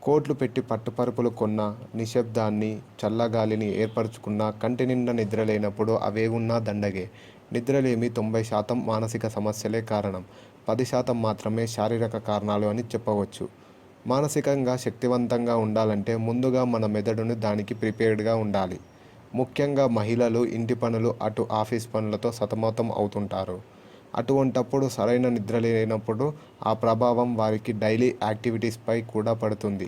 కోట్లు పెట్టి పట్టుపరుపులు కొన్నా, నిశ్శబ్దాన్ని, చల్లగాలిని ఏర్పరచుకున్నా కంటి నిండా నిద్ర లేనప్పుడు అవేవున్నా దండగే. నిద్రలేమి 90% మానసిక సమస్యలే కారణం. 10% మాత్రమే శారీరక కారణాలు అని చెప్పవచ్చు. మానసికంగా శక్తివంతంగా ఉండాలంటే ముందుగా మన మెదడును దానికి ప్రిపేర్డ్గా ఉండాలి. ముఖ్యంగా మహిళలు ఇంటి పనులు, అటు ఆఫీస్ పనులతో సతమతం అవుతుంటారు. అటువంటప్పుడు సరైన నిద్ర లేనప్పుడు ఆ ప్రభావం వారికి డైలీ యాక్టివిటీస్పై కూడా పడుతుంది.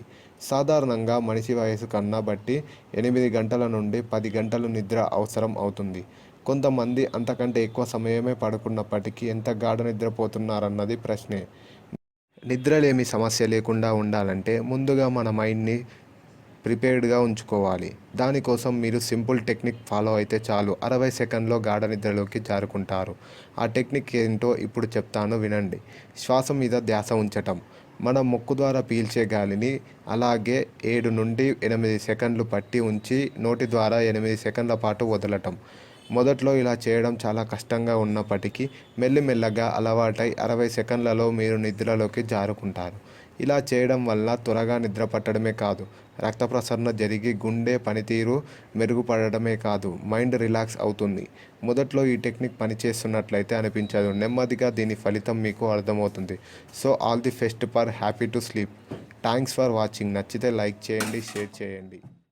సాధారణంగా మనిషి వయసు కన్నా బట్టి 8 గంటల నుండి 10 గంటలు నిద్ర అవసరం అవుతుంది. కొంతమంది అంతకంటే ఎక్కువ సమయమే పడుకున్నప్పటికీ ఎంత గాఢ నిద్రపోతున్నారన్నది ప్రశ్నే. నిద్రలేమి సమస్య లేకుండా ఉండాలంటే ముందుగా మన మైండ్ని ప్రిపేర్డ్గా ఉంచుకోవాలి. దానికోసం మీరు సింపుల్ టెక్నిక్ ఫాలో అయితే చాలు, 60 సెకండ్లో గాఢ నిద్రలోకి జారుకుంటారు. ఆ టెక్నిక్ ఏంటో ఇప్పుడు చెప్తాను వినండి. శ్వాస మీద ధ్యాస ఉంచటం. మనం ముక్కు ద్వారా పీల్చే గాలిని అలాగే 7 నుండి 8 సెకండ్లు పట్టి ఉంచి నోటి ద్వారా 8 సెకండ్ల పాటు వదలటం. మొదట్లో ఇలా చేయడం చాలా కష్టంగా ఉన్నప్పటికీ మెల్లిమెల్లగా అలవాటై 60 సెకండ్లలో మీరు నిద్రలోకి జారుకుంటారు. ఇలా చేయడం వల్ల త్వరగా నిద్ర పట్టడమే కాదు, రక్త ప్రసరణ జరిగి గుండె పనితీరు మెరుగుపడడమే కాదు, మైండ్ రిలాక్స్ అవుతుంది. మొదట్లో ఈ టెక్నిక్ పనిచేస్తున్నట్లయితే అనిపించదు, నెమ్మదిగా దీని ఫలితం మీకు అర్థమవుతుంది. So all the best for happy to sleep. Thanks for watching. నచ్చితే లైక్ చేయండి, షేర్ చేయండి.